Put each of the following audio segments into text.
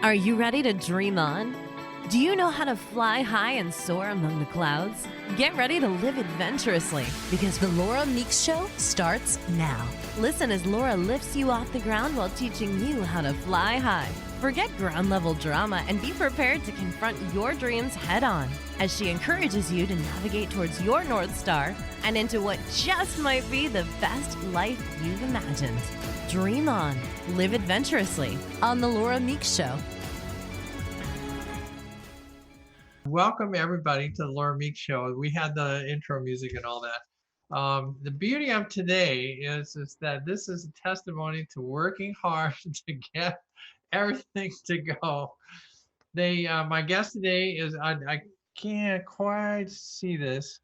Are you ready to dream on? Do you know how to fly high and soar among the clouds? Get ready to live adventurously because the Laura Meeks Show starts now. Listen as Laura lifts you off the ground while teaching you how to fly high. Forget ground level drama and be prepared to confront your dreams head on as she encourages you to navigate towards your North Star and into what just might be the best life you've imagined. Dream on, live adventurously on the Laura Meeks Show. Welcome everybody to the Laura Meeks Show. We had the intro music and all that. The beauty of today is that this is a testimony to working hard to get everything to go. My guest today is I can't quite see this.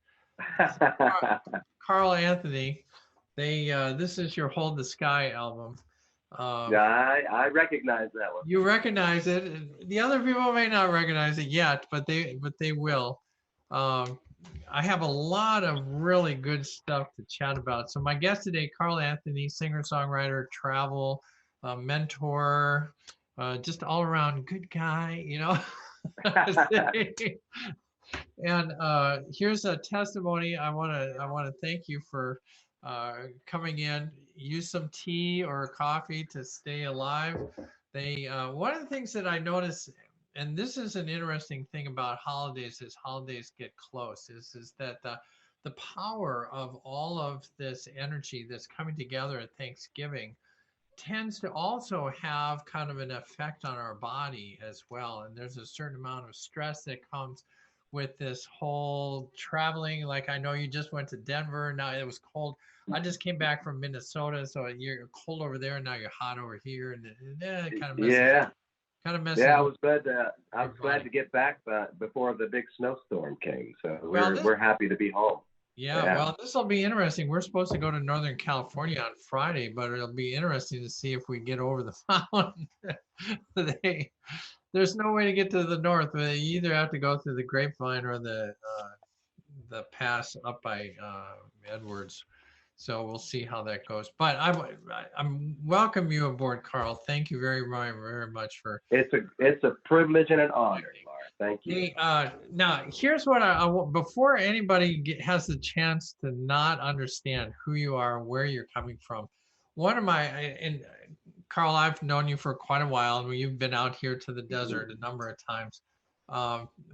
Karl Anthony. This is your Hold the Sky album. Yeah, I recognize that one. You recognize it. The other people may not recognize it yet, but they will. I have a lot of really good stuff to chat about. So my guest today, Karl Anthony, singer-songwriter, travel, mentor, just all-around good guy, you know. And here's a testimony. I want to thank you for coming in. Use some tea or coffee to stay alive. One of the things that I notice, and this is an interesting thing about holidays as holidays get close, is that the power of all of this energy that's coming together at Thanksgiving tends to also have kind of an effect on our body as well. And there's a certain amount of stress that comes with this whole traveling. Like I know you just went to Denver. Now it was cold. I just came back from Minnesota, so you're cold over there, and now you're hot over here, and it kind of messes. Yeah. Kind of messes. Yeah, I was glad to get back before the big snowstorm came. So we're happy to be home. Yeah, well, this will be interesting. We're supposed to go to Northern California on Friday, but it'll be interesting to see if we get over the mountain. There's no way to get to the north. You either have to go through the Grapevine or the pass up by Edwards. So we'll see how that goes. But I'm welcome you aboard, Karl. Thank you very, very, very much for. It's a privilege and an honor, Laura. Thank you. Now, here's what before anybody has the chance to not understand who you are, where you're coming from. And Karl, I've known you for quite a while, and you've been out here to the desert a number of times.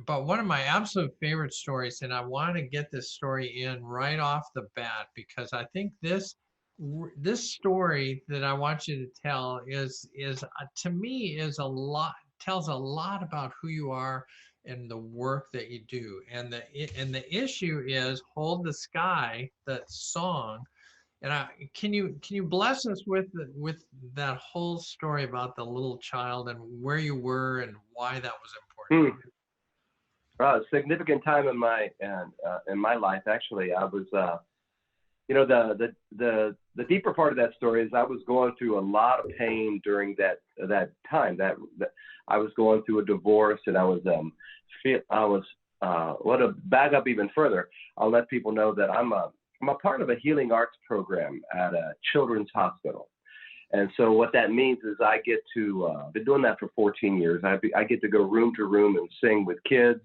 But one of my absolute favorite stories, and I want to get this story in right off the bat, because I think this story that I want you to tell is to me tells a lot about who you are and the work that you do. And the issue is Hold the Sky, that song. And can you bless us with that whole story about the little child and where you were and why that was important? A significant time in my life, actually. I was, the deeper part of that story is I was going through a lot of pain during that time. That I was going through a divorce, and to back up even further, I'll let people know that I'm a part of a healing arts program at a children's hospital. And so what that means is I get to, been doing that for 14 years. I get to go room to room and sing with kids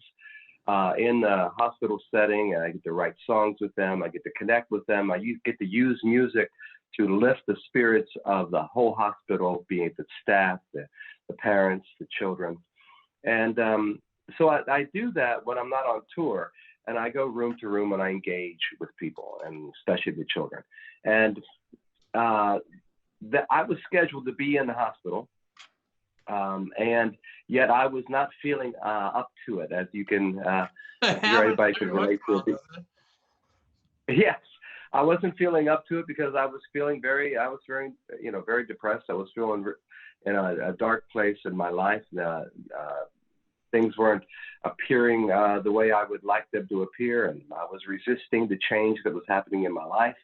in the hospital setting. And I get to write songs with them. I get to connect with them. I get to use music to lift the spirits of the whole hospital, being it the staff, the parents, the children. And so I do that when I'm not on tour. And I go room to room and I engage with people, and especially the children. And I was scheduled to be in the hospital, and yet I was not feeling up to it, as you can, everybody can relate to it. Yes, I wasn't feeling up to it because I was very, very depressed. I was feeling in a dark place in my life. Things weren't appearing the way I would like them to appear, and I was resisting the change that was happening in my life.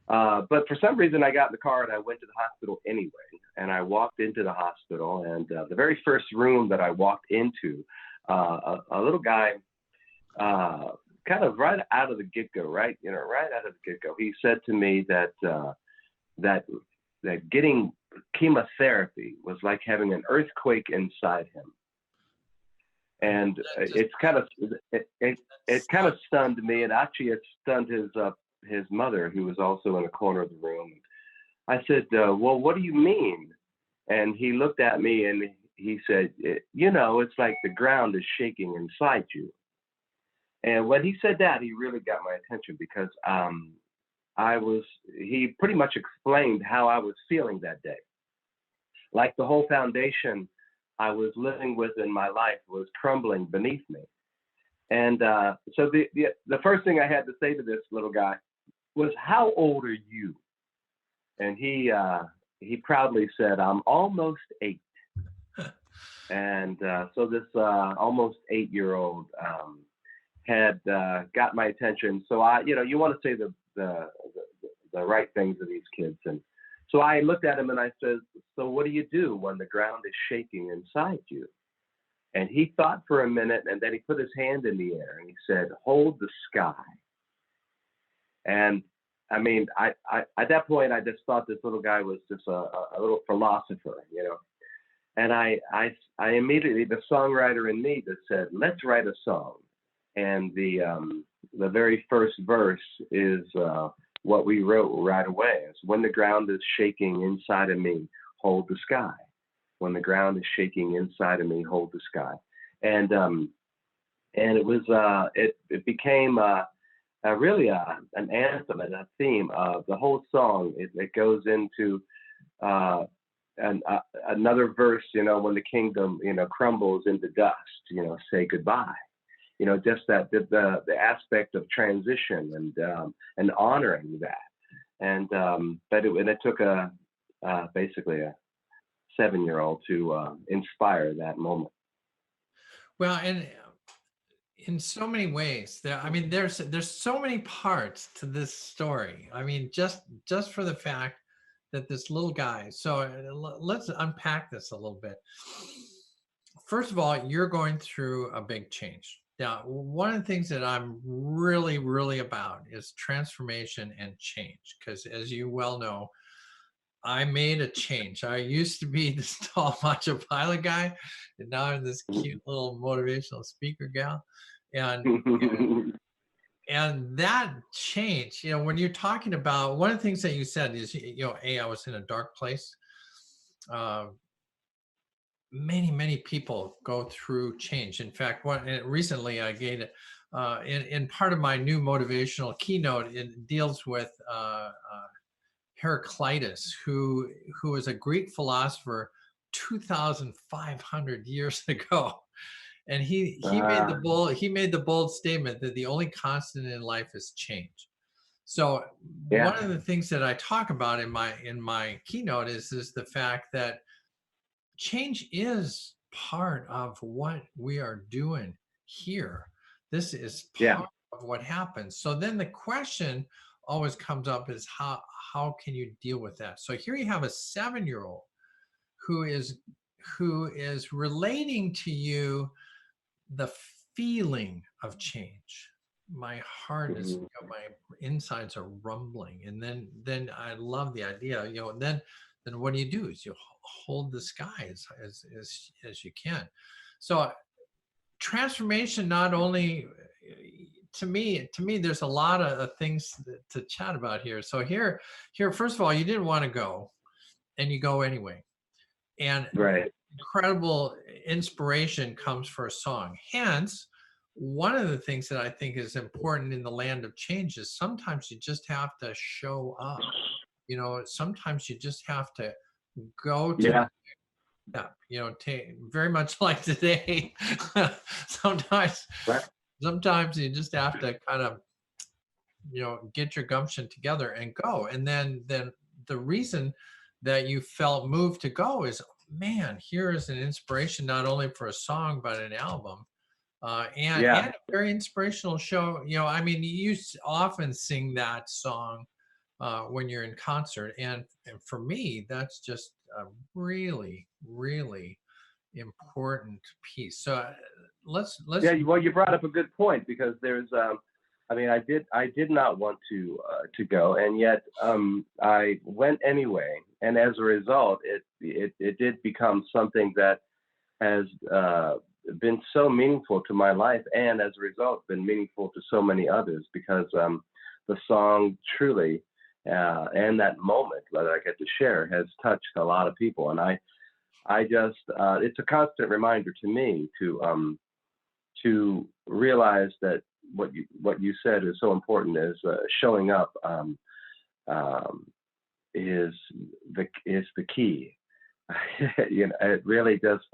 But for some reason, I got in the car and I went to the hospital anyway. And I walked into the hospital, and the very first room that I walked into, a little guy, kind of right out of the get-go, he said to me that getting chemotherapy was like having an earthquake inside him. And it kind of stunned me, and actually it stunned his mother, who was also in a corner of the room. I said, well, what do you mean? And he looked at me and he said, it's like the ground is shaking inside you. And when he said that, he really got my attention, because he pretty much explained how I was feeling that day. Like the whole foundation I was living with in my life was crumbling beneath me. And so the first thing I had to say to this little guy was, how old are you? And he proudly said, I'm almost 8. And so this almost 8-year-old had got my attention. So you want to say the right things to these kids. And so I looked at him and I said, so what do you do when the ground is shaking inside you? And he thought for a minute, and then he put his hand in the air and he said, hold the sky. And I mean, I at that point, I just thought this little guy was just a little philosopher, And I immediately, the songwriter in me that said, let's write a song. And the very first verse is what we wrote right away. It's, when the ground is shaking inside of me, hold the sky. When the ground is shaking inside of me, hold the sky. And it was it became really an anthem and a theme of the whole song. It goes into another verse, when the kingdom crumbles into dust, say goodbye. Just that the aspect of transition and honoring that. And but it took basically a 7-year-old to inspire that moment. Well, and in so many ways, there's so many parts to this story. I mean, just for the fact that this little guy. So let's unpack this a little bit. First of all, you're going through a big change. Now, one of the things that I'm really, really about is transformation and change, because as you well know, I made a change. I used to be this tall macho pilot guy, and now I'm this cute little motivational speaker gal. And that change, when you're talking about, one of the things that you said is, I was in a dark place. Many people go through change. In fact, recently I gave it in part of my new motivational keynote. It deals with Heraclitus, who was a Greek philosopher 2,500 years ago, and he made the bold statement that the only constant in life is change. So one of the things that I talk about in my keynote is the fact that change is part of what we are doing here. This is part of what happens. So then the question always comes up is how can you deal with that? So here you have a 7-year-old who is relating to you the feeling of change. My heart is, my insides are rumbling, and then I love the idea, then what do you do is you hold the sky as you can. So transformation, not only to me, there's a lot of things to chat about here. So here, first of all, you didn't want to go, and you go anyway. And incredible inspiration comes for a song. Hence, one of the things that I think is important in the land of change is sometimes you just have to show up. Sometimes you just have to go to very much like today. Sometimes you just have to kind of get your gumption together and go. And then the reason that you felt moved to go is, man, here is an inspiration not only for a song but an album, and a very inspirational show. You often sing that song when you're in concert, and for me, that's just a really, really important piece. So let's well, you brought up a good point, because there's I mean, I did not want to go, and yet I went anyway. And as a result, it did become something that has been so meaningful to my life, and as a result, been meaningful to so many others, because the song truly and that moment that I get to share has touched a lot of people. And I just it's a constant reminder to me to realize that what you said is so important, is showing up is the key. You know, it really just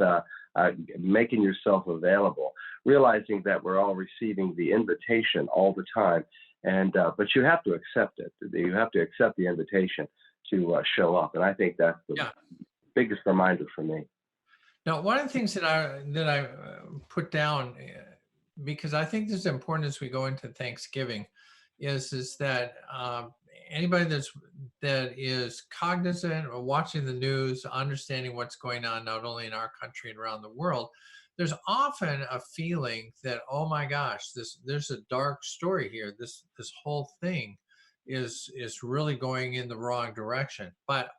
making yourself available, realizing that we're all receiving the invitation all the time, and but you have to accept it. You have to accept the invitation to show up, and I think that's the Yeah. biggest reminder for me. Now, one of the things that I put down, because I think this is important as we go into Thanksgiving, is that anybody that is cognizant or watching the news, understanding what's going on not only in our country and around the world, there's often a feeling that, oh my gosh, there's a dark story here. This whole thing is really going in the wrong direction. But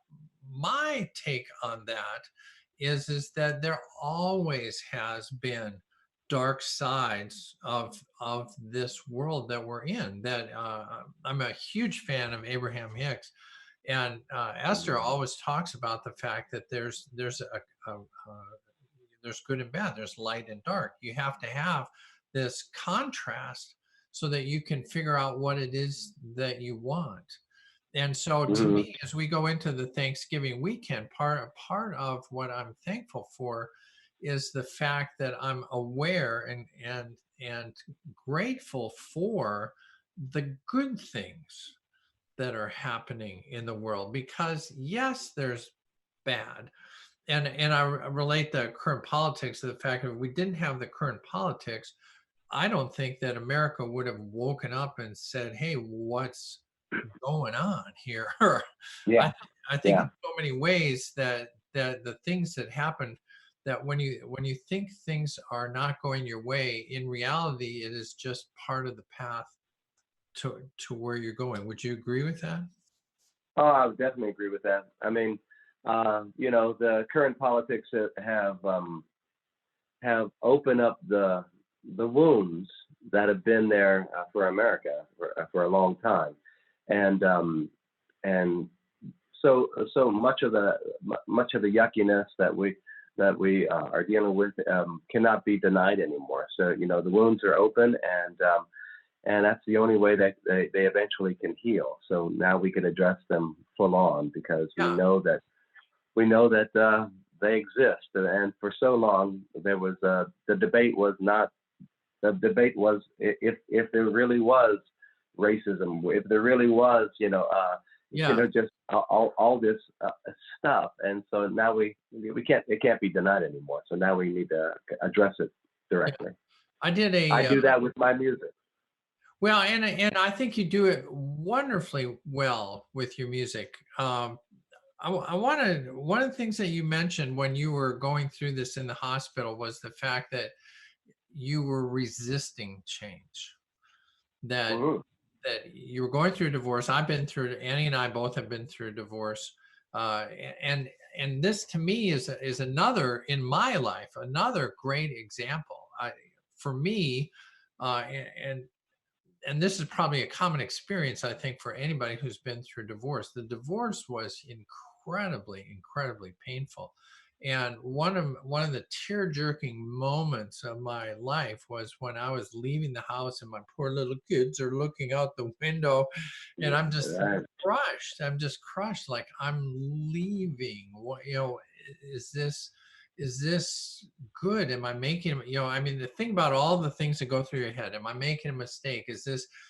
my take on that is that there always has been dark sides of this world that we're in. That I'm a huge fan of Abraham Hicks, and Esther always talks about the fact that there's there's good and bad, there's light and dark. You have to have this contrast so that you can figure out what it is that you want. And so to Mhm. me, as we go into the Thanksgiving weekend, part of what I'm thankful for is the fact that I'm aware and grateful for the good things that are happening in the world. Because yes, there's bad. And I relate the current politics to the fact that if we didn't have the current politics, I don't think that America would have woken up and said, "Hey, what's going on here?" Yeah, I think yeah. in so many ways that the things that happened, that when you think things are not going your way, in reality, it is just part of the path to where you're going. Would you agree with that? Oh, I would definitely agree with that. I mean, you know, the current politics have opened up the wounds that have been there for America for a long time, and and so much of the yuckiness that we are dealing with cannot be denied anymore. So you know, the wounds are open, and that's the only way that they eventually can heal. So now we can address them full on, because Yeah, we know that they exist. And for so long, there was the debate was not the debate was if there really was racism, if there really was, yeah. just all this stuff. And so now we can't, it can't be denied anymore. So now we need to address it Yeah. directly. I did I a do that with my music. well, and I think you do it wonderfully well with your music. I want to, one of the things that you mentioned when you were going through this in the hospital was the fact that you were resisting change. That Mhm. you were going through a divorce. I've been through it. Annie and I both have been through a divorce. Uh, and this to me is another in my life, another great example. For me, and this is probably a common experience, I think, for anybody who's been through divorce. The divorce was incredibly painful. And one of the tear jerking moments of my life was when I was leaving the house and my poor little kids are looking out the window, and I'm just Right. crushed. I'm just crushed. Like, I'm leaving. What, is this good? Am I making, I mean, the thing about all the things that go through your head, am I making a mistake?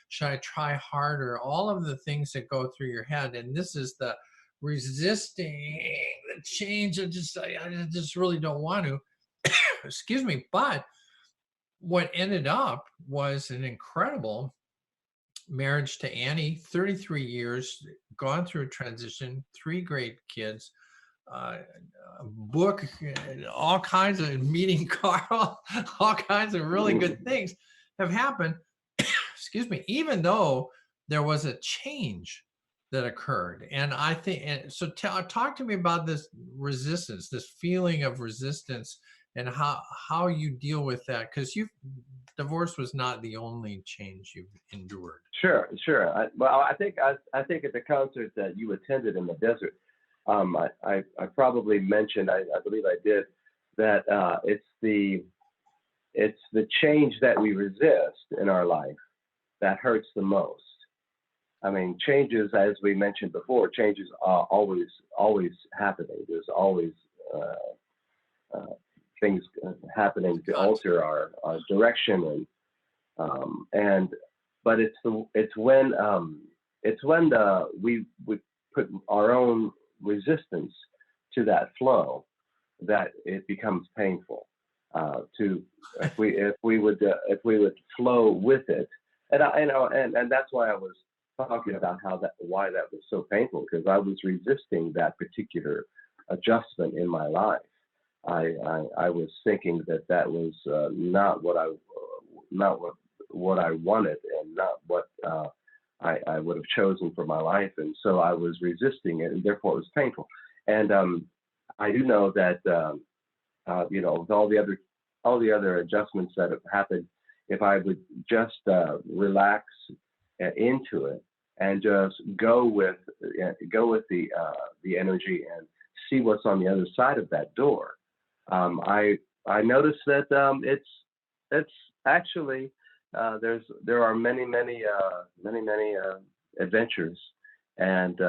Should I try harder? All of the things that go through your head. And this is the resisting the change. I just really don't want to, excuse me. But what ended up was an incredible marriage to Annie, 33 years, gone through a transition, three great kids, a book, all kinds of meeting Carl, all kinds of really good things have happened. excuse me, even though there was a change that occurred. And I think, and so talk to me about this resistance, this feeling of resistance, and how you deal with that, because you divorce was not the only change you've endured. Sure, sure. I think at the concert that you attended in the desert, I probably mentioned, I believe I did, that it's the change that we resist in our life that hurts the most. I mean, changes, as we mentioned before, changes are always happening. There's always uh, things happening to alter our direction, and but it's when we put our own resistance to that flow that it becomes painful. To if we would flow with it, and that's why I was talking about why that was so painful, because I was resisting that particular adjustment in my life. I was thinking that was not what I wanted, and not what I would have chosen for my life, and so I was resisting it, and therefore it was painful. And I do know that with all the other adjustments that have happened, if I would just relax into it and just go with the energy and see what's on the other side of that door, I noticed that it's actually there are many adventures and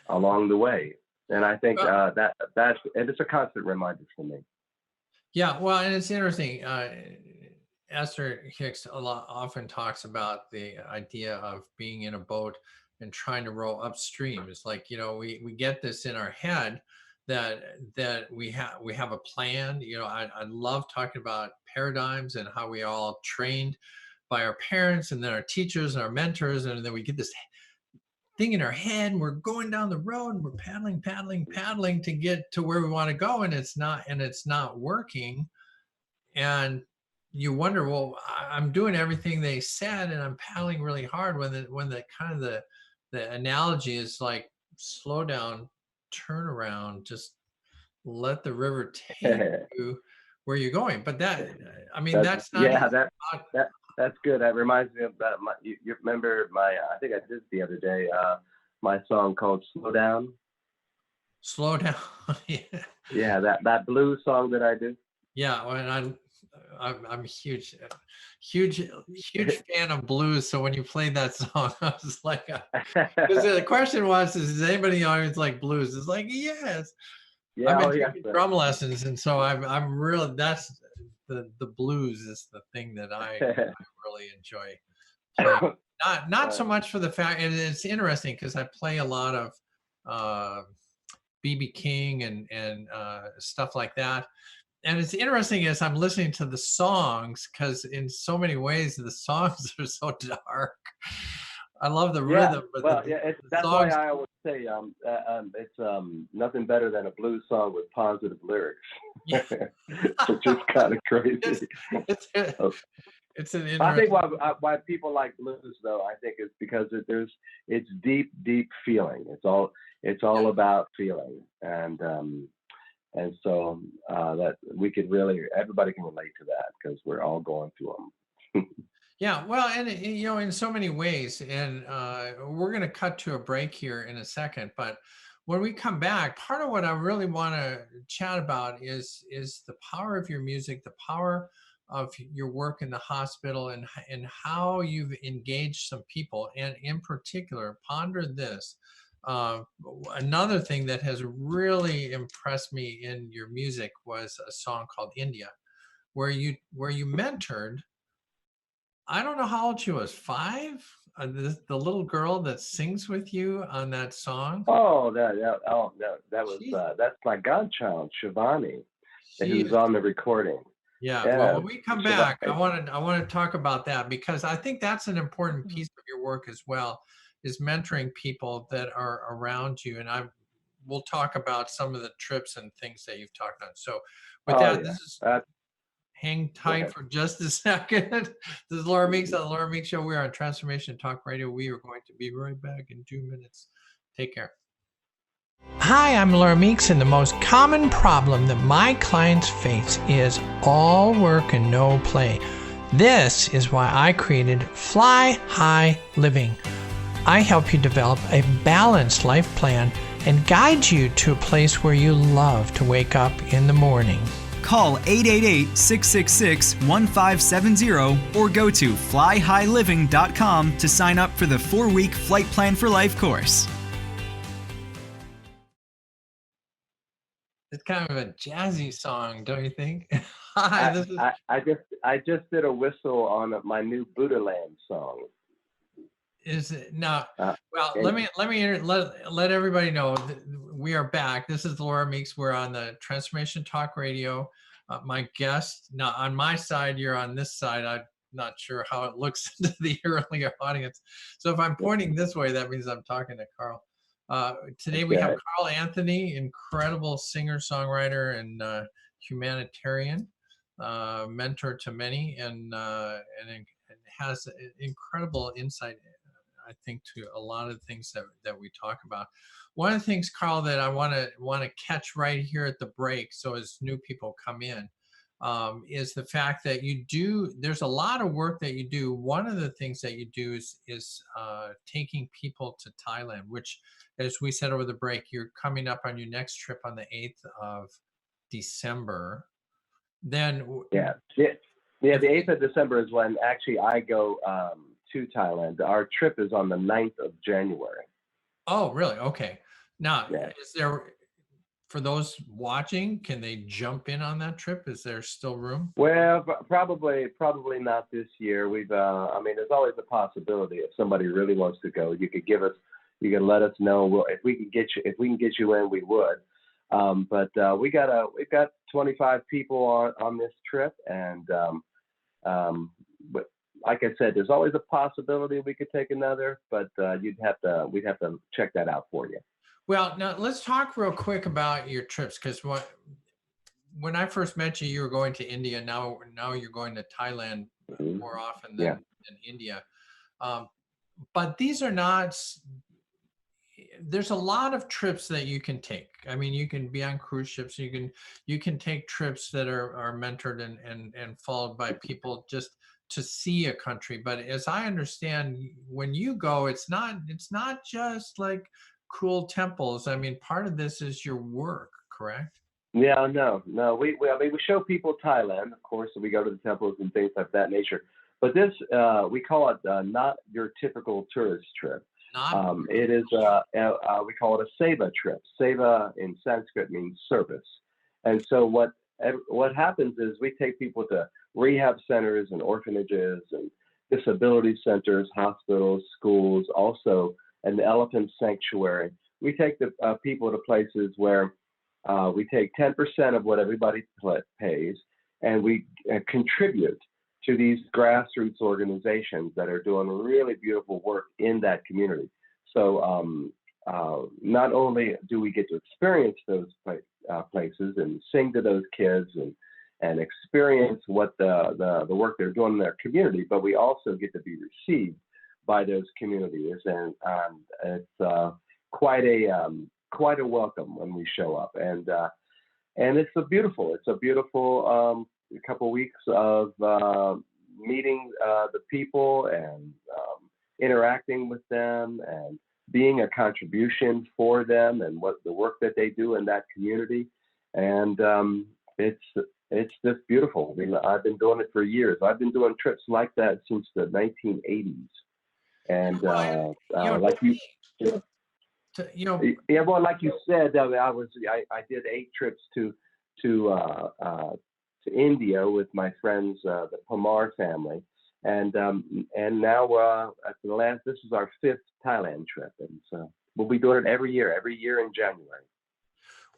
along the way, and I think and it's a constant reminder for me. Yeah, well, and it's interesting. Esther Hicks often talks about the idea of being in a boat and trying to row upstream. It's like, we get this in our head that we have a plan. I love talking about paradigms and how we all trained by our parents and then our teachers and our mentors, and then we get this thing in our head and we're going down the road and we're paddling to get to where we want to go, and it's not working. And you wonder, well, I'm doing everything they said and I'm paddling really hard, when the kind of the analogy is like, slow down, turn around, just let the river take you where you're going. But that's not yeah, easy. that's good. That reminds me of that. You remember I think I did the other day, my song called "Slow Down." Slow down. Yeah. Yeah, that blues song that I do. Yeah, well, and I'm a huge fan of blues. So when you played that song, I was like, because the question was, does anybody in the audience like blues? It's like, yes. Yeah, I've been oh yeah. taking drum lessons, and so I'm really, that's the blues is the thing that I really enjoy playing. Not so much for the fact, and it's interesting because I play a lot of BB King and stuff like that. And it's interesting as I'm listening to the songs, because in so many ways the songs are so dark. I love the rhythm, but that's why songs. I always say it's nothing better than a blues song with positive lyrics. Yeah. Which is kind of crazy. It's an interesting. I think why people like blues, though, I think, is because it's deep feeling. It's all about feeling, and so that we could really, everybody can relate to that, because we're all going through them. Yeah, well, and in so many ways, and we're going to cut to a break here in a second. But when we come back, part of what I really want to chat about is the power of your music, the power of your work in the hospital, and how you've engaged some people, and in particular, ponder this. Another thing that has really impressed me in your music was a song called India, where you mentored. I don't know how old she was, 5? The little girl that sings with you on that song. Oh, that was that's my godchild, Shivani, She who's is, on the recording. yeah. Well, Yeah, when we come back, I want to talk about that, because I think that's an important piece of your work as well, is mentoring people that are around you. And we'll talk about some of the trips and things that you've talked on. So with that, this is hang Go tight ahead. for just a second. This is Laura Meeks on the Laura Meeks Show. We are on Transformation Talk Radio. We are going to be right back in 2 minutes. Take care. Hi, I'm Laura Meeks, and the most common problem that my clients face is all work and no play. This is why I created Fly High Living. I help you develop a balanced life plan and guide you to a place where you love to wake up in the morning. Call 888-666-1570 or go to flyhighliving.com to sign up for the 4-week Flight Plan for Life course. It's kind of a jazzy song, don't you think? Hi, this is... I just did a whistle on my new Buddha Land song. Is it now? Well, let everybody know that we are back. This is Laura Meeks. We're on the Transformation Talk Radio. My guest now on my side, you're on this side. I'm not sure how it looks to the earlier audience. So if I'm pointing this way, that means I'm talking to Karl. Today we have Karl Anthony, incredible singer-songwriter and humanitarian, mentor to many, and has incredible insight, I think, to a lot of things that we talk about. One of the things, Karl, that I want to catch right here at the break, so as new people come in, is the fact that there's a lot of work that you do. One of the things that you do is taking people to Thailand, which, as we said over the break, you're coming up on your next trip on the 8th of December. Then the 8th of December is when actually I go to Thailand. Our trip is on the 9th of January. Oh, really? Okay. Now, is there, for those watching, can they jump in on that trip? Is there still room? Well, probably not this year. We've, I mean, there's always a possibility if somebody really wants to go. You could let us know. If we can get you in, we would. But we've got 25 people on this trip, and but like I said, there's always a possibility we could take another, but we'd have to check that out for you. Well, now let's talk real quick about your trips, because when I first met you, you were going to India. Now you're going to Thailand more often than India. But these are not. There's a lot of trips that you can take. I mean, you can be on cruise ships. You can take trips that are mentored and followed by people just to see a country. But as I understand, when you go, it's not just like cool temples. I mean, part of this is your work, correct? Yeah, no. We show people Thailand, of course, so we go to the temples and things of that nature. But this, we call it not your typical tourist trip. It is, we call it a seva trip. Seva in Sanskrit means service. And so what happens is we take people to rehab centers and orphanages and disability centers, hospitals, schools, also an elephant sanctuary. We take the people to places where we take 10% of what everybody pays, and we contribute to these grassroots organizations that are doing really beautiful work in that community. So not only do we get to experience those places and sing to those kids and experience what the work they're doing in their community, but we also get to be received by those communities, and it's quite a welcome when we show up, and it's a beautiful couple weeks of meeting the people and interacting with them and being a contribution for them and what the work that they do in that community, and it's just beautiful. I've been doing it for years. I've been doing trips like that since the 1980s, and like you said, I did 8 trips to India with my friends, the Pamar family, and now this is our 5th Thailand trip, and so we'll be doing it every year in January.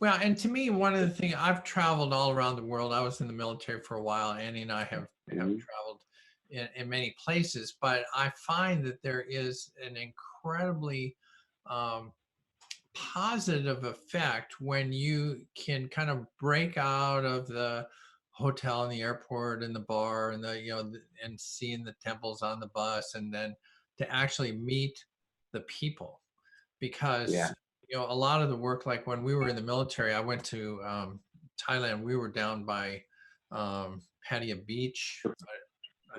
Well, and to me, one of the things, I've traveled all around the world. I was in the military for a while. Annie and I have traveled in many places, but I find that there is an incredibly positive effect when you can kind of break out of the hotel and the airport and the bar and and seeing the temples on the bus, and then to actually meet the people. Yeah. Because a lot of the work, like when we were in the military, I went to Thailand. We were down by Pattaya Beach. I'm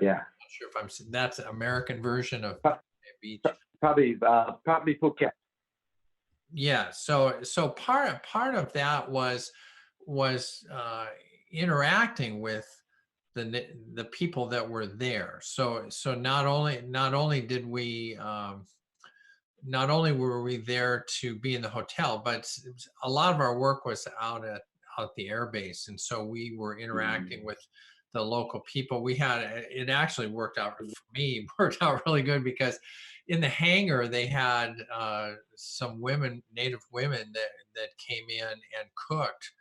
Yeah. not sure if that's an American version of Pro- Pattaya Beach. Probably Phuket. Yeah, so part of that was interacting with the people that were there. So not only did we not only were we there to be in the hotel, but a lot of our work was out the air base, and so we were interacting with the local people. It actually worked out for me, worked out really good, because in the hangar they had some native women that came in and cooked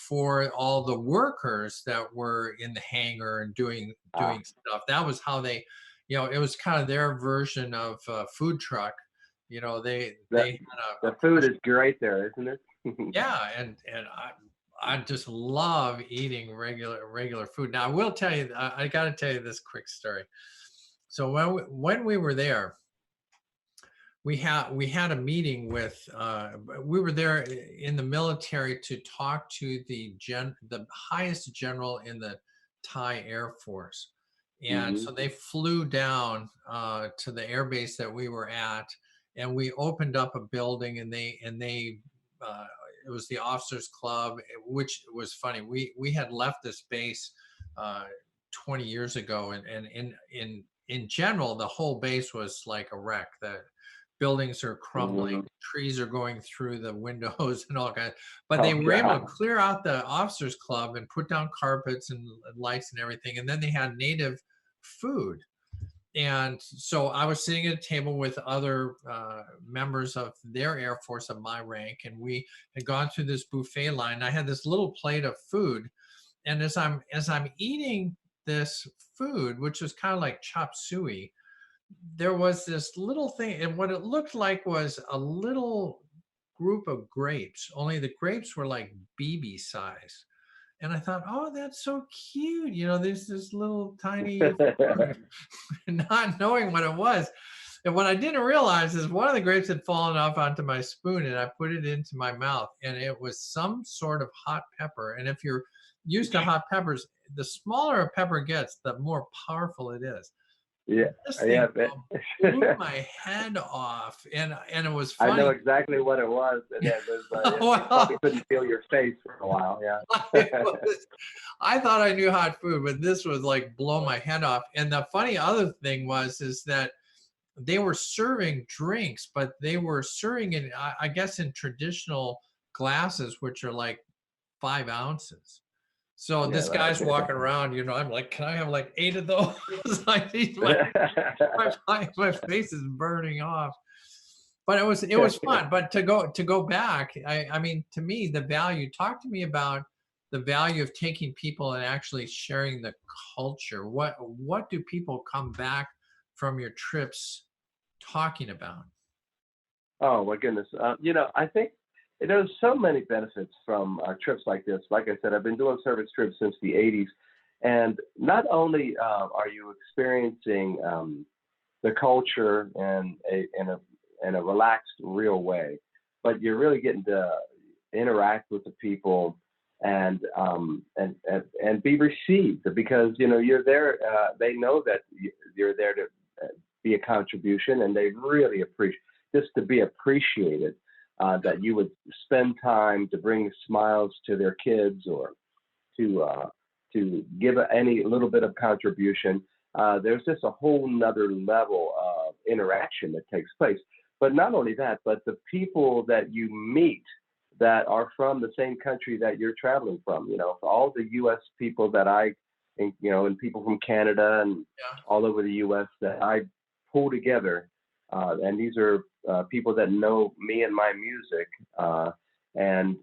for all the workers that were in the hangar and doing stuff. That was how they, it was kind of their version of food truck. They The had the food is great there, isn't it? yeah, and I just love eating regular food. Now I will tell you, I got to tell you this quick story. So when we were there, we had a meeting with we were there in the military to talk to the highest general in the Thai Air Force. And Hmm. so they flew down to the air base that we were at, and we opened up a building, and they it was the officers club, which was funny. We had left this base uh 20 years ago, and in general the whole base was like a wreck. The buildings are crumbling, Hmm. trees are going through the windows and all kinds. But they Oh were able to God. clear out the officers club and put down carpets and lights and everything. And then they had native food. And so I was sitting at a table with other members of their Air Force of my rank, and we had gone through this buffet line. I had this little plate of food, and as I'm eating this food, which was kind of like chop suey, there was this little thing, and what it looked like was a little group of grapes, only the grapes were like BB size. And I thought, oh, that's so cute. There's this little tiny fruit, not knowing what it was. And what I didn't realize is one of the grapes had fallen off onto my spoon, and I put it into my mouth, and it was some sort of hot pepper. And if you're used to hot peppers, the smaller a pepper gets, the more powerful it is. Yeah. This Yeah. thing blew my head off, and it was I know funny. exactly what it was, and it was you Well, probably couldn't feel your face for a while. it Yeah. was, I thought I knew hot food, but this was like blow my head off. And the funny other thing is that they were serving drinks, but they were serving in, I guess, in traditional glasses, which are like 5 ounces. So Yeah. this Right. guy's walking around, I'm like, can I have like 8 of those? Like my face is burning off. But it was fun. But to go back, I mean, to me, the value. Talk to me about the value of taking people and actually sharing the culture. What do people come back from your trips talking about? Oh my goodness. I think there's so many benefits from trips like this. Like I said, I've been doing service trips since the '80s, and not only are you experiencing the culture in a relaxed, real way, but you're really getting to interact with the people and be received because you're there. They know that you're there to be a contribution, and they really appreciate just to be appreciated. That you would spend time to bring smiles to their kids or to give any little bit of contribution. There's just a whole nother level of interaction that takes place. But not only that, but the people that you meet that are from the same country that you're traveling from. All the U.S. people that and people from Canada and Yeah. all over the U.S. that I pull together, and these are people that know me and my music, and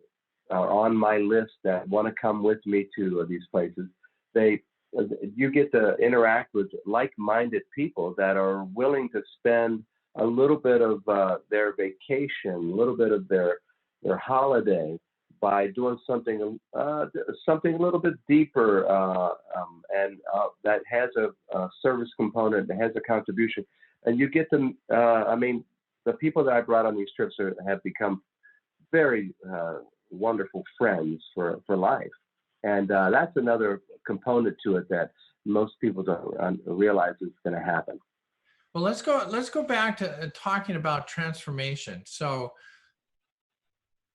are on my list that want to come with me to these places. You get to interact with like-minded people that are willing to spend a little bit of their vacation, a little bit of their holiday by doing something something a little bit deeper and that has a service component, that has a contribution, and you get them. I mean, the people that I brought on these trips have become very wonderful friends for life, and that's another component to it that most people don't realize is going to happen. Well, let's go back to talking about transformation. So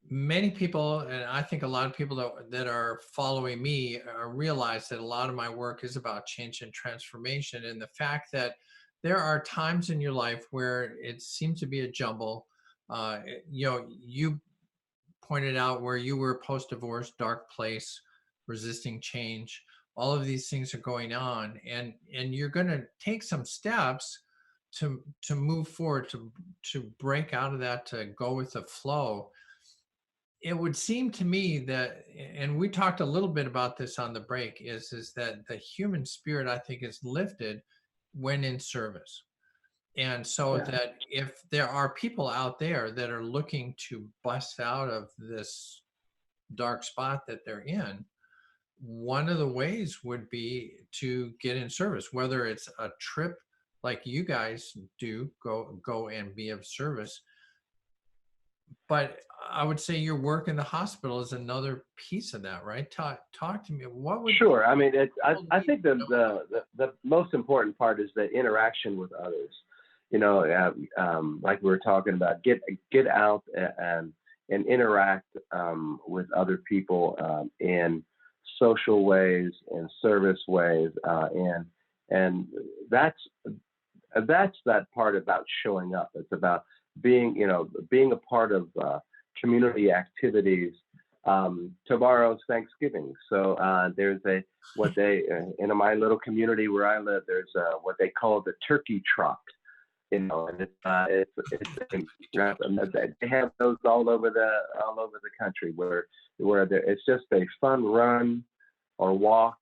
many people, and I think a lot of people that are following me realize that a lot of my work is about change and transformation, and the fact that there are times in your life where it seems to be a jumble. You pointed out where you were post-divorce, dark place, resisting change. All of these things are going on, and you're going to take some steps to move forward, to break out of that, to go with the flow. It would seem to me that, and we talked a little bit about this on the break, is that the human spirit, I think, is lifted when in service. And so that if there are people out there that are looking to bust out of this dark spot that they're in, one of the ways would be to get in service, whether it's a trip like you guys do, go and be of service. But I would say your work in the hospital is another piece of that, right? Talk to me. What would Sure. I mean, I think the most important part is the interaction with others. You know, like we were talking about, get out and interact with other people in social ways, in service ways, and that's that part about showing up. It's about being a part of community activities. Tomorrow's Thanksgiving, so there's in my little community where I live, there's what they call the turkey trot. And they have those all over the country where it's just a fun run or walk.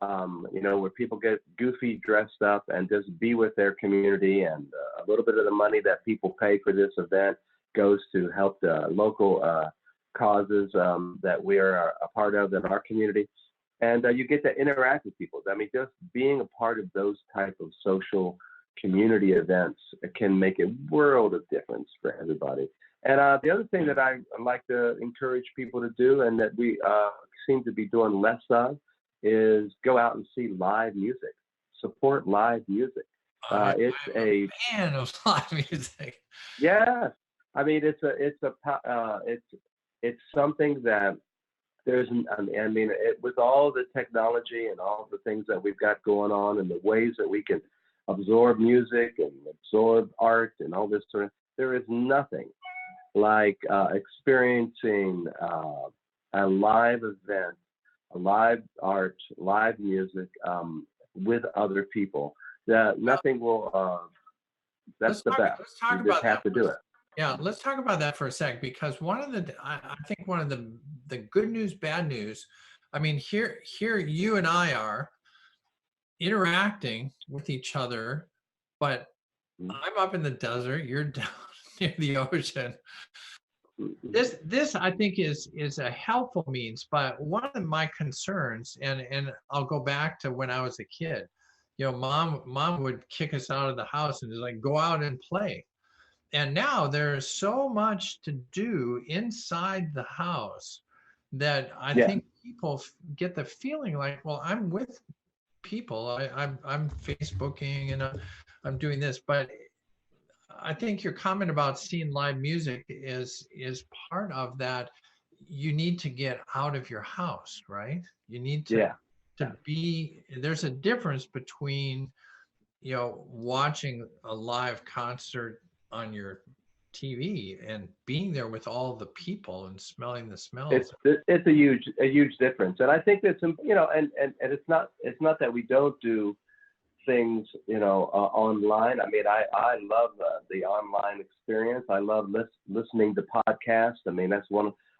Where people get goofy dressed up and just be with their community, and a little bit of the money that people pay for this event goes to help the local causes that we are a part of in our community. And you get to interact with people. I mean, just being a part of those type of social community events can make a world of difference for everybody. And the other thing that I like to encourage people to do, and that we seem to be doing less of, is go out and see live music. Support live music. I'm a fan of live music. Yes, I mean it's something that with all the technology and all the things that we've got going on, and the ways that we can absorb music and absorb art and all this sort of, there is nothing like experiencing a live event, live art, live music with other people. That nothing will. That's the best. Let's talk you about just have that. to do it. Yeah, let's talk about that for a sec, because I think one of the good news, bad news. I mean, here you and I are interacting with each other, but I'm up in the desert. You're down near the ocean. This I think is a helpful means, but one of my concerns, and I'll go back to when I was a kid, mom would kick us out of the house and just like, go out and play. And now there's so much to do inside the house that I think people get the feeling like, well, I'm with people, I'm Facebooking and I'm doing this. But I think your comment about seeing live music is part of that. You need to get out of your house, right? You need to be. There's a difference between watching a live concert on your TV and being there with all the people and smelling the smells. It's a huge difference, and I think that's and it's not that we don't do things online. I mean, I love the online experience. I love listening to podcasts. I mean, that's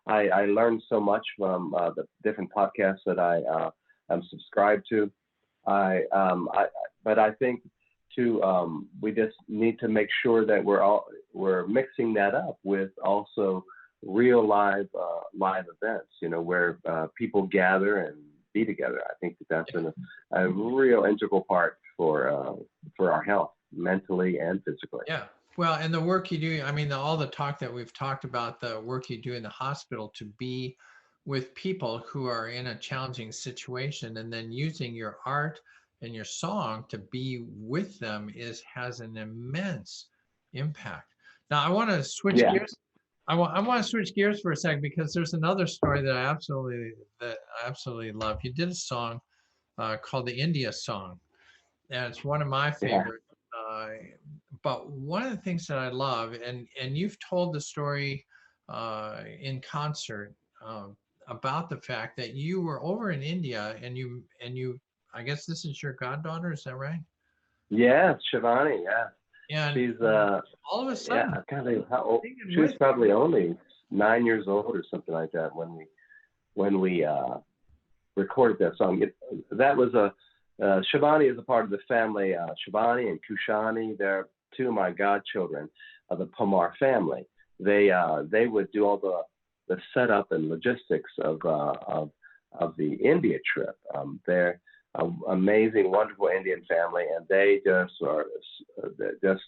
I learned so much from the different podcasts that I'm subscribed to. But I think we just need to make sure that we're mixing that up with also real live events, where people gather and be together. I think that's a real integral part for our health, mentally and physically. Yeah. Well, and the work you do, I mean, all the talk that we've talked about, the work you do in the hospital to be with people who are in a challenging situation, and then using your art and your song to be with them has an immense impact. Now, I want to switch gears. I want to switch gears for a second, because there's another story that I absolutely love. You did a song called the India Song, and it's one of my favorites. But one of the things that I love, and you've told the story in concert about the fact that you were over in India, and you I guess this is your goddaughter, is that right? Yeah, Shivani. Yeah, And she's all of a sudden, I can't think how old. She was probably only 9 years old or something like that when we recorded that song. That was Shivani is a part of the family. Shivani and Kushani, they're two of my godchildren of the Pomar family. They would do all the setup and logistics of the India trip. They're an amazing, wonderful Indian family, and they just are just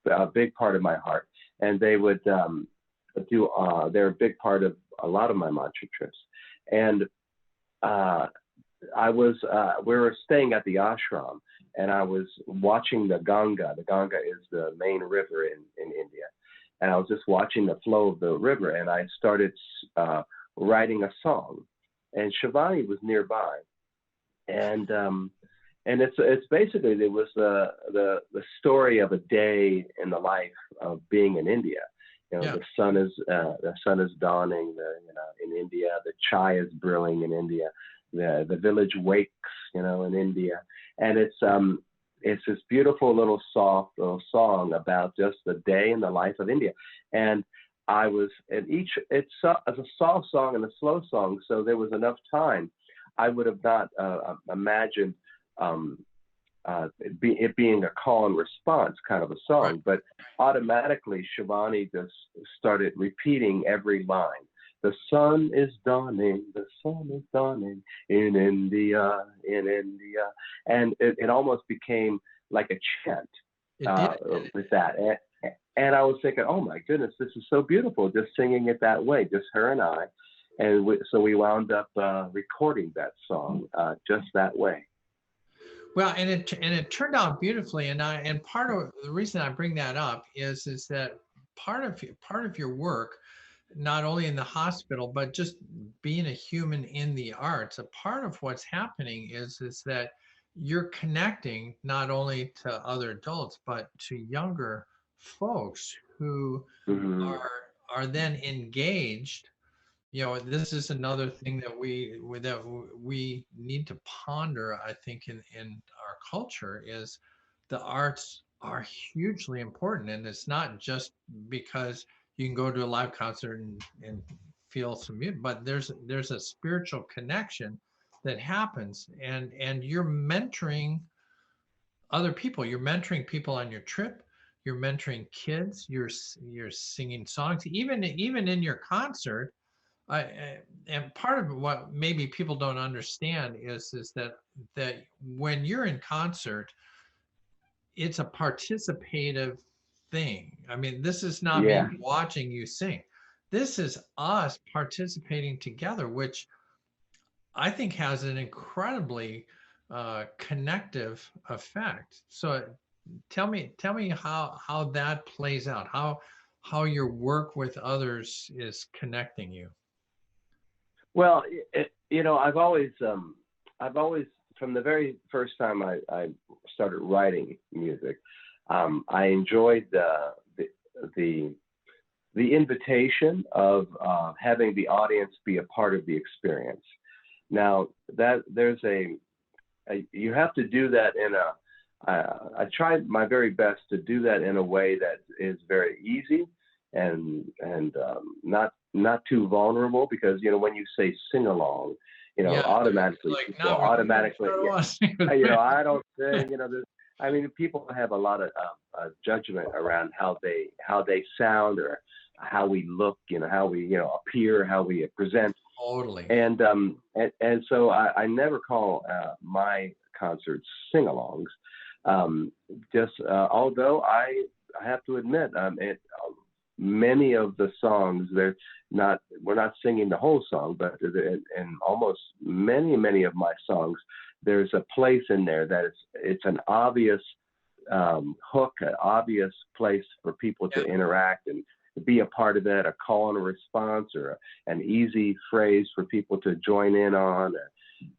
a big part of my heart. And they would they're a big part of a lot of my mantra trips. And we were staying at the ashram, and I was watching the Ganga. The Ganga is the main river in India. And I was just watching the flow of the river, and I started writing a song. And Shivani was nearby. And it's basically, it was the story of a day in the life of being in India. The sun is dawning in India. The chai is brewing in India. The village wakes, in India, and it's this beautiful little soft little song about just the day in the life of India. And I was it's a soft song and a slow song, so there was enough time. I would have not imagined it being a call and response kind of a song, right. But automatically Shivani just started repeating every line. The sun is dawning in India, and it almost became like a chant with that. And I was thinking, oh my goodness, this is so beautiful, just singing it that way, just her and I. And so we wound up recording that song just that way. Well, and it turned out beautifully. And part of the reason I bring that up is that part of your work, not only in the hospital, but just being a human in the arts, a part of what's happening is that you're connecting not only to other adults, but to younger folks who are then engaged. This is another thing that we need to ponder, I think, in our culture, is the arts are hugely important. And it's not just because you can go to a live concert and feel some music, but there's a spiritual connection that happens, and you're mentoring other people. You're mentoring people on your trip. You're mentoring kids. You're singing songs, even in your concert. And part of what maybe people don't understand is that when you're in concert, it's a participative thing. I mean, this is not me watching you sing. This is us participating together, which I think has an incredibly connective effect. So tell me how that plays out, how your work with others is connecting you. Well, I've always, from the very first time I started writing music, I enjoyed the invitation of having the audience be a part of the experience. Now that you have to do that I tried my very best to do that in a way that is very easy and not too vulnerable, because when you say sing along, automatically I don't say, people have a lot of judgment around how they sound or how we look, how we, appear, how we present. Totally. And so I never call my concerts sing-alongs. Although I have to admit, many of the songs, we're not singing the whole song, but in almost many of my songs, there's a place in there that it's an obvious hook, an obvious place for people to interact and be a part of it, a call and a response, or an easy phrase for people to join in on.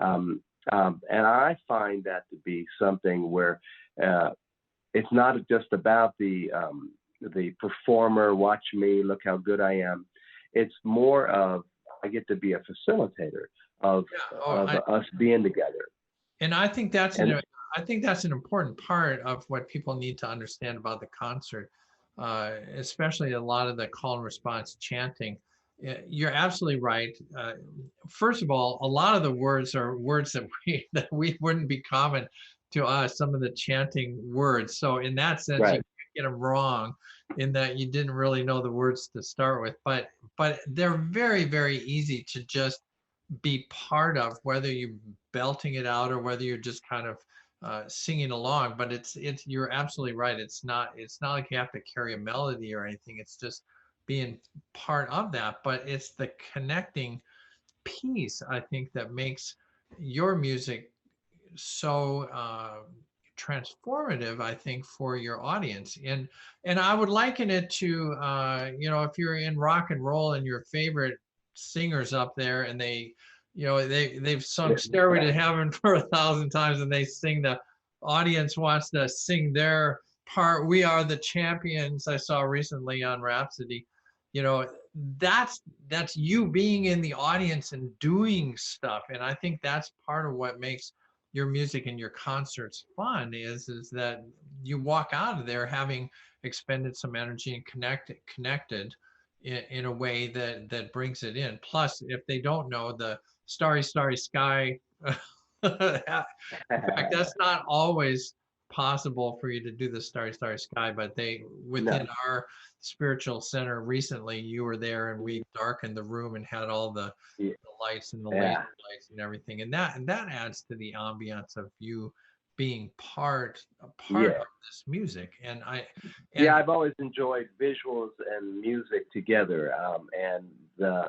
And I find that to be something where it's not just about the performer, watch me, look how good I am. It's more of, I get to be a facilitator of us being together. And I think that's an important part of what people need to understand about the concert, especially a lot of the call and response chanting. You're absolutely right. First of all, a lot of the words are words that we wouldn't be common to us, some of the chanting words. So in that sense, you can't get them wrong in that you didn't really know the words to start with. But they're very, very easy to just be part of, whether you're belting it out or whether you're just kind of singing along. But you're absolutely right. It's not like you have to carry a melody or anything. It's just being part of that. But it's the connecting piece, I think, that makes your music so transformative, I think, for your audience. And I would liken it to if you're in rock and roll and your favorite singers up there and they've sung Stairway to Heaven for 1,000 times and they sing, the audience wants to sing their part. We Are the Champions, I saw recently on Rhapsody. That's you being in the audience and doing stuff. And I think that's part of what makes your music and your concerts fun, is that you walk out of there having expended some energy and connected in a way that brings it in. Plus, if they don't know the Starry, Starry Sky, in fact, that's not always possible for you to do the Starry, Starry Sky, but within our spiritual center recently, you were there and we darkened the room and had all the lights and the laser lights and everything. And that adds to the ambiance of you being part of this music. And I've always enjoyed visuals and music together. And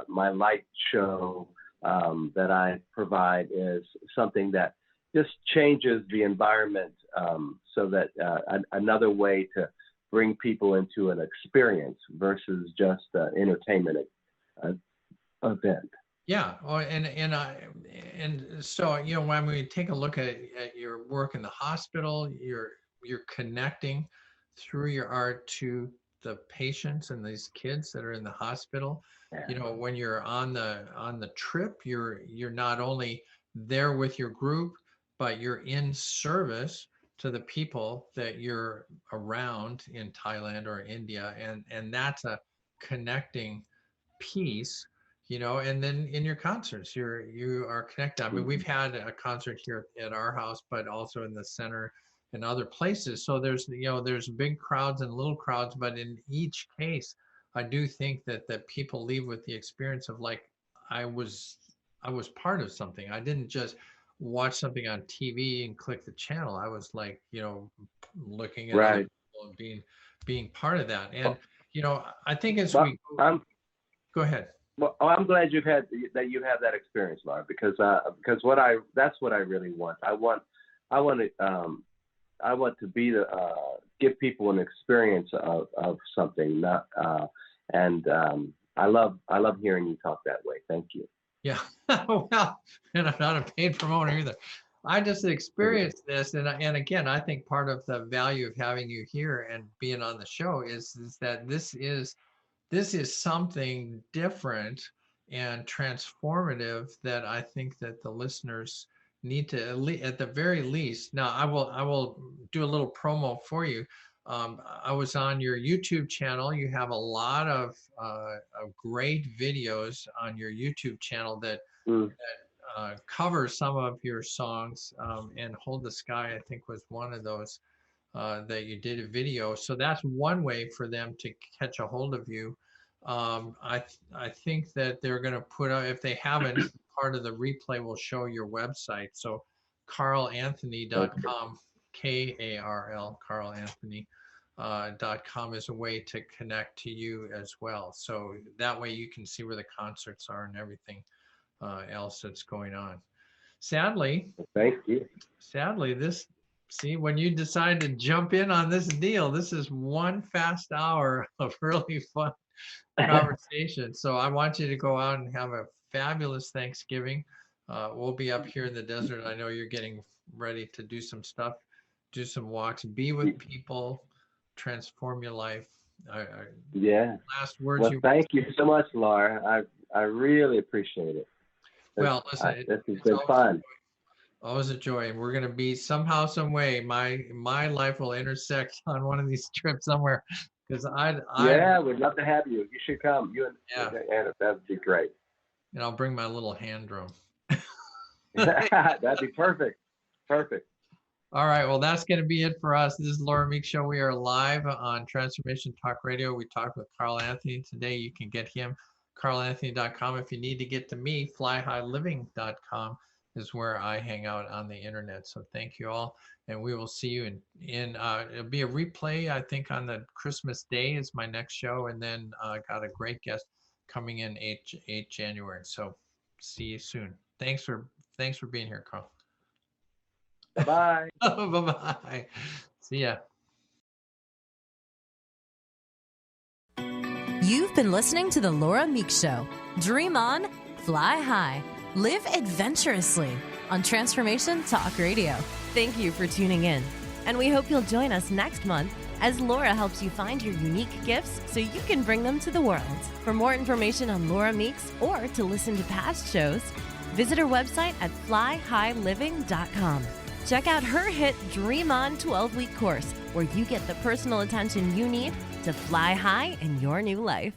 my light show that I provide is something that just changes the environment, so that another way to bring people into an experience versus just an entertainment event. Yeah. Oh, and so when we take a look at your work in the hospital, you're connecting through your art to the patients and these kids that are in the hospital. When you're on the trip, you're not only there with your group, but you're in service to the people that you're around in Thailand or India, and that's a connecting piece. And then in your concerts, you are connected. I mean, we've had a concert here at our house, but also in the center and other places. So there's big crowds and little crowds, but in each case, I do think that people leave with the experience of, like, I was part of something. I didn't just watch something on TV and click the channel. I was like, looking at other people and being part of that. And I think go ahead. Well, I'm glad you have that experience, Laura, because that's what I really want. I want to be give people an experience of something, and I love hearing you talk that way. Thank you. Yeah. Well, and I'm not a paid promoter either. I just experienced this, and again, I think part of the value of having you here and being on the show is that this is something different and transformative that I think that the listeners need to, at the very least. Now, I will do a little promo for you. I was on your YouTube channel. You have a lot of great videos on your YouTube channel that cover some of your songs. And Hold the Sky, I think, was one of those that you did a video. So that's one way for them to catch a hold of you. I think that they're going to put out, if they haven't, part of the replay will show your website. So karlanthony.com, Karl, Karlanthony.com is a way to connect to you as well. So that way you can see where the concerts are and everything else that's going on. Sadly, Thank you. see, when you decide to jump in on this deal, this is one fast hour of really fun conversation. So I want you to go out and have a fabulous Thanksgiving. We'll be up here in the desert. I know you're getting ready to do some stuff, do some walks, be with people, transform your life. Yeah. Last words. Well, thank you so much, Laura. I really appreciate it. Well, listen, this has been fun. Always a joy. We're going to be somehow, some way, my life will intersect on one of these trips somewhere. Because yeah, we'd love to have you. You should come. You and Anna, that'd be great. And I'll bring my little hand drum. That'd be perfect. Perfect. All right. Well, that's going to be it for us. This is Laura Meeks Show. We are live on Transformation Talk Radio. We talked with Karl Anthony today. You can get him, karlanthony.com. If you need to get to me, flyhighliving.com is where I hang out on the internet. So thank you all. And we will see you in it'll be a replay, I think, on the Christmas Day is my next show. And then got a great guest coming in 8 January. So see you soon. Thanks for being here, Karl. Bye-bye. Bye-bye. See ya. You've been listening to The Laura Meeks Show. Dream on, fly high, live adventurously on Transformation Talk Radio. Thank you for tuning in, and we hope you'll join us next month as Laura helps you find your unique gifts so you can bring them to the world. For more information on Laura Meeks or to listen to past shows, visit her website at flyhighliving.com. Check out her hit Dream On 12-week course, where you get the personal attention you need to fly high in your new life.